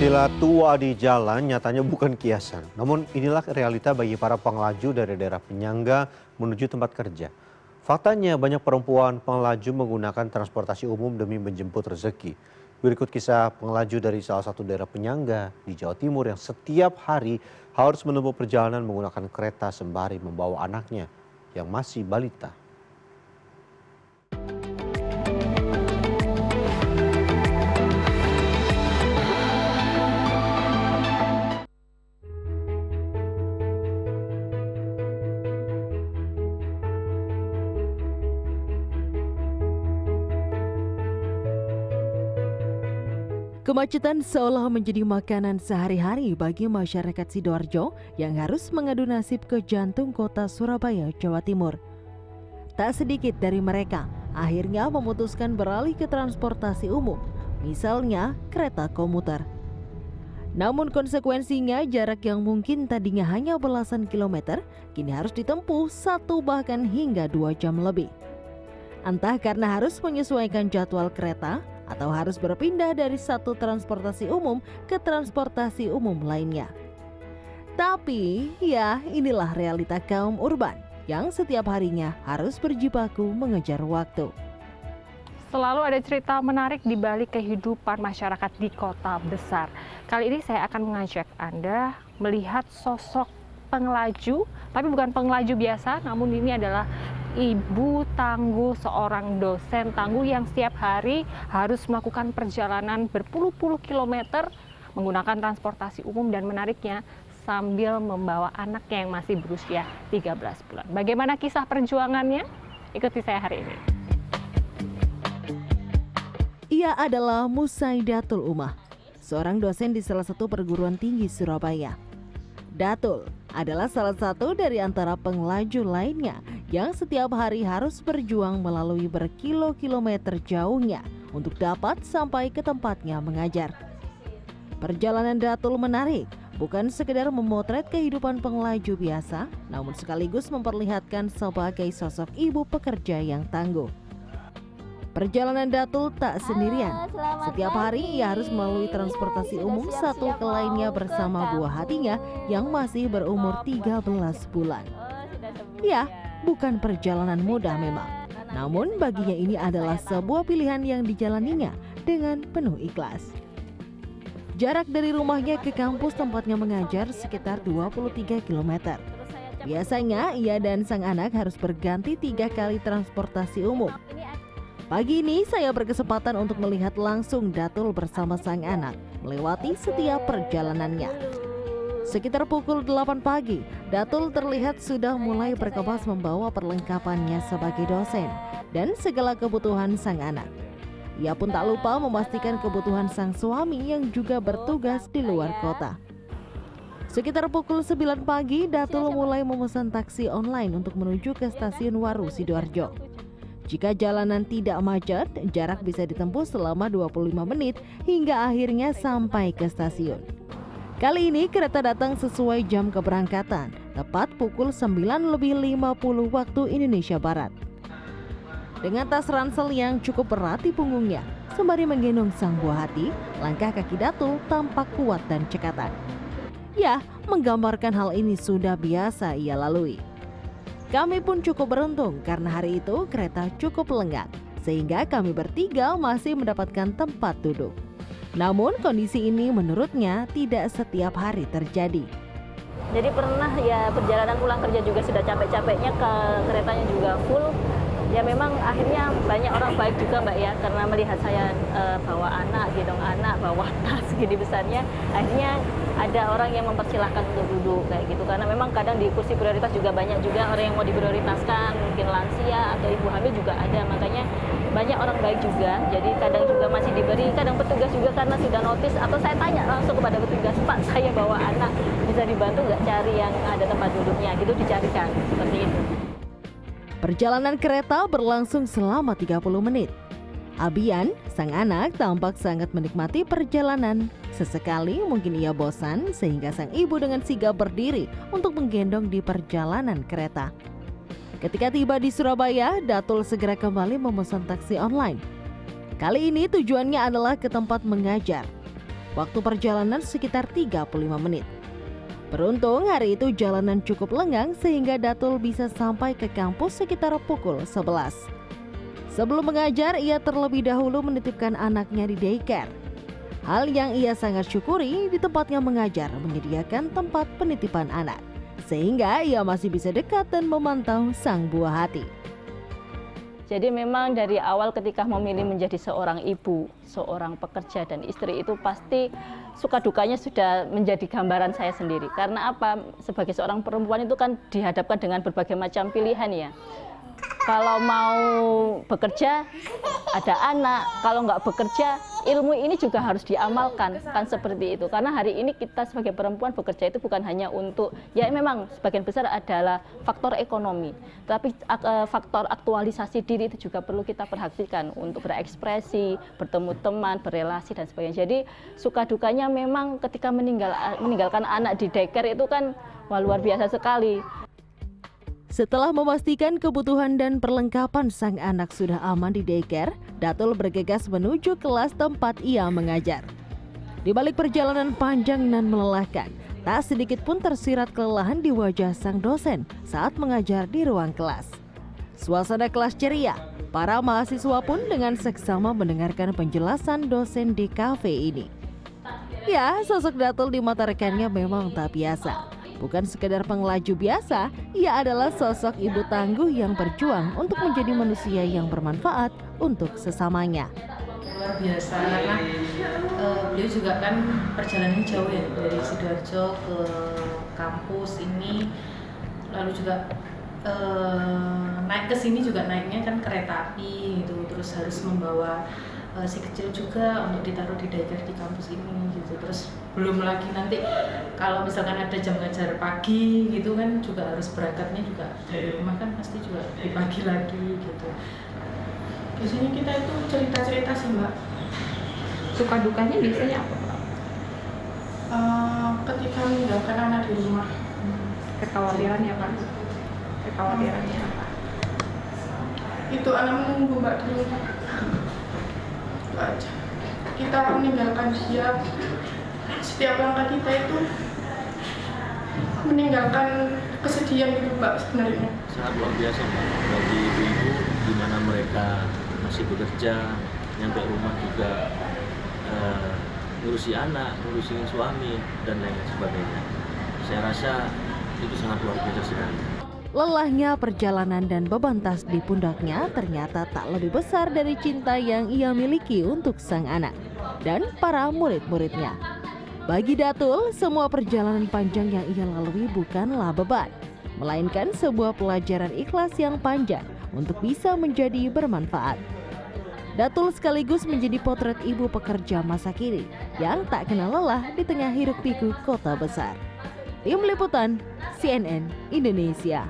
Istilah tua di jalan nyatanya bukan kiasan. Namun inilah realita bagi para pengelaju dari daerah penyangga menuju tempat kerja. Faktanya banyak perempuan pengelaju menggunakan transportasi umum demi menjemput rezeki. Berikut kisah pengelaju dari salah satu daerah penyangga di Jawa Timur yang setiap hari harus menempuh perjalanan menggunakan kereta sembari membawa anaknya yang masih balita. Kemacetan seolah menjadi makanan sehari-hari bagi masyarakat Sidoarjo yang harus mengadu nasib ke jantung kota Surabaya, Jawa Timur. Tak sedikit dari mereka akhirnya memutuskan beralih ke transportasi umum, misalnya kereta komuter. Namun konsekuensinya jarak yang mungkin tadinya hanya belasan kilometer, kini harus ditempuh 1 bahkan hingga 2 jam lebih. Entah karena harus menyesuaikan jadwal kereta, atau harus berpindah dari satu transportasi umum ke transportasi umum lainnya. Tapi ya inilah realita kaum urban yang setiap harinya harus berjibaku mengejar waktu. Selalu ada cerita menarik di balik kehidupan masyarakat di kota besar. Kali ini saya akan mengajak Anda melihat sosok pengelaju, tapi bukan pengelaju biasa, namun ini adalah ibu tangguh, seorang dosen tangguh yang setiap hari harus melakukan perjalanan berpuluh-puluh kilometer menggunakan transportasi umum dan menariknya sambil membawa anaknya yang masih berusia 13 bulan. Bagaimana kisah perjuangannya? Ikuti saya hari ini. Ia adalah Musaidatul Umah, seorang dosen di salah satu perguruan tinggi Surabaya. Datul adalah salah satu dari antara pengelaju lainnya yang setiap hari harus berjuang melalui berkilo-kilometer jauhnya untuk dapat sampai ke tempatnya mengajar. Perjalanan Datul menarik, bukan sekedar memotret kehidupan pengelaju biasa, namun sekaligus memperlihatkan sebagai sosok ibu pekerja yang tangguh. Perjalanan Datul tak sendirian. Setiap hari ia harus melalui transportasi umum satu ke lainnya bersama buah hatinya yang masih berumur 13 bulan. Ya, bukan perjalanan mudah memang. Namun baginya ini adalah sebuah pilihan yang dijalaninya dengan penuh ikhlas. Jarak dari rumahnya ke kampus tempatnya mengajar sekitar 23 km. Biasanya ia dan sang anak harus berganti 3 kali transportasi umum. Pagi ini saya berkesempatan untuk melihat langsung Datul bersama sang anak melewati setiap perjalanannya. Sekitar pukul 8 pagi, Datul terlihat sudah mulai berkemas membawa perlengkapannya sebagai dosen dan segala kebutuhan sang anak. Ia pun tak lupa memastikan kebutuhan sang suami yang juga bertugas di luar kota. Sekitar pukul 9 pagi, Datul mulai memesan taksi online untuk menuju ke stasiun Waru, Sidoarjo. Jika jalanan tidak macet, jarak bisa ditempuh selama 25 menit hingga akhirnya sampai ke stasiun. Kali ini kereta datang sesuai jam keberangkatan, tepat pukul 9:50 waktu Indonesia Barat. Dengan tas ransel yang cukup berat di punggungnya, sembari menggendong sang buah hati, langkah kaki Datul tampak kuat dan cekatan. Ya, menggambarkan hal ini sudah biasa ia lalui. Kami pun cukup beruntung karena hari itu kereta cukup lengang, sehingga kami bertiga masih mendapatkan tempat duduk. Namun kondisi ini menurutnya tidak setiap hari terjadi. Jadi pernah ya perjalanan pulang kerja juga sudah capek-capeknya, ke keretanya juga full. Ya memang akhirnya banyak orang baik juga Mbak ya, karena melihat saya bawa anak, gendong anak, bawa tas gini besarnya, akhirnya ada orang yang mempersilahkan untuk duduk kayak gitu. Karena memang kadang di kursi prioritas juga banyak juga orang yang mau diprioritaskan, mungkin lansia atau ibu hamil juga ada, makanya banyak orang baik juga. Jadi kadang juga masih diberi, kadang petugas juga karena sudah notice, atau saya tanya langsung kepada petugas, Pak saya bawa anak, bisa dibantu nggak cari yang ada tempat duduknya, gitu dicarikan, seperti itu. Perjalanan kereta berlangsung selama 30 menit. Abian, sang anak tampak sangat menikmati perjalanan. Sesekali mungkin ia bosan sehingga sang ibu dengan sigap berdiri untuk menggendong di perjalanan kereta. Ketika tiba di Surabaya, Datul segera kembali memesan taksi online. Kali ini tujuannya adalah ke tempat mengajar. Waktu perjalanan sekitar 35 menit. Beruntung hari itu jalanan cukup lengang sehingga Datul bisa sampai ke kampus sekitar pukul 11. Sebelum mengajar, ia terlebih dahulu menitipkan anaknya di daycare. Hal yang ia sangat syukuri, di tempatnya mengajar menyediakan tempat penitipan anak, sehingga ia masih bisa dekat dan memantau sang buah hati. Jadi memang dari awal ketika memilih menjadi seorang ibu, seorang pekerja dan istri itu pasti suka dukanya sudah menjadi gambaran saya sendiri. Karena apa? Sebagai seorang perempuan itu kan dihadapkan dengan berbagai macam pilihan ya. Kalau mau bekerja ada anak, kalau nggak bekerja ilmu ini juga harus diamalkan, kan seperti itu. Karena hari ini kita sebagai perempuan bekerja itu bukan hanya untuk, ya memang sebagian besar adalah faktor ekonomi, tapi faktor aktualisasi diri itu juga perlu kita perhatikan untuk berekspresi, bertemu teman, berelasi dan sebagainya. Jadi suka dukanya memang ketika meninggalkan anak di daycare itu kan wah, luar biasa sekali. Setelah memastikan kebutuhan dan perlengkapan sang anak sudah aman di daycare, Datul bergegas menuju kelas tempat ia mengajar. Di balik perjalanan panjang dan melelahkan, tak sedikit pun tersirat kelelahan di wajah sang dosen saat mengajar di ruang kelas. Suasana kelas ceria, para mahasiswa pun dengan seksama mendengarkan penjelasan dosen di kafe ini. Ya, sosok Datul di mata rekannya memang tak biasa. Bukan sekedar pengelaju biasa, ia adalah sosok ibu tangguh yang berjuang untuk menjadi manusia yang bermanfaat untuk sesamanya. Luar biasa karena beliau juga kan perjalanan jauh ya dari Sidoarjo ke kampus ini, lalu juga naik ke sini juga naiknya kan kereta api gitu, terus harus membawa si kecil juga untuk ditaruh di daycare di kampus ini gitu. Terus belum lagi nanti kalau misalkan ada jam ngajar pagi gitu kan juga harus berangkatnya juga dari rumah kan pasti juga di pagi lagi gitu. Biasanya kita itu cerita-cerita sih Mbak. Suka dukanya biasanya apa, Mbak? Ketika meninggalkan anak di rumah. Kekhawatirannya apa? Kekhawatirannya apa? Itu anak menunggu Mbak di rumah. Itu aja. Kita meninggalkan dia, setiap langkah kita itu meninggalkan kesedihan gitu Mbak sebenarnya. Sangat luar biasa Mbak, bagi ibu-ibu di mana mereka masih bekerja, nyampe rumah juga ngurusi anak, ngurusi suami dan lain sebagainya. Saya rasa itu sangat luar biasa sekali. Lelahnya perjalanan dan beban tas di pundaknya ternyata tak lebih besar dari cinta yang ia miliki untuk sang anak dan para murid-muridnya. Bagi Datul, semua perjalanan panjang yang ia lalui bukanlah beban, melainkan sebuah pelajaran ikhlas yang panjang untuk bisa menjadi bermanfaat. Datul sekaligus menjadi potret ibu pekerja masa kini yang tak kenal lelah di tengah hiruk pikuk kota besar. Tim Liputan CNN Indonesia.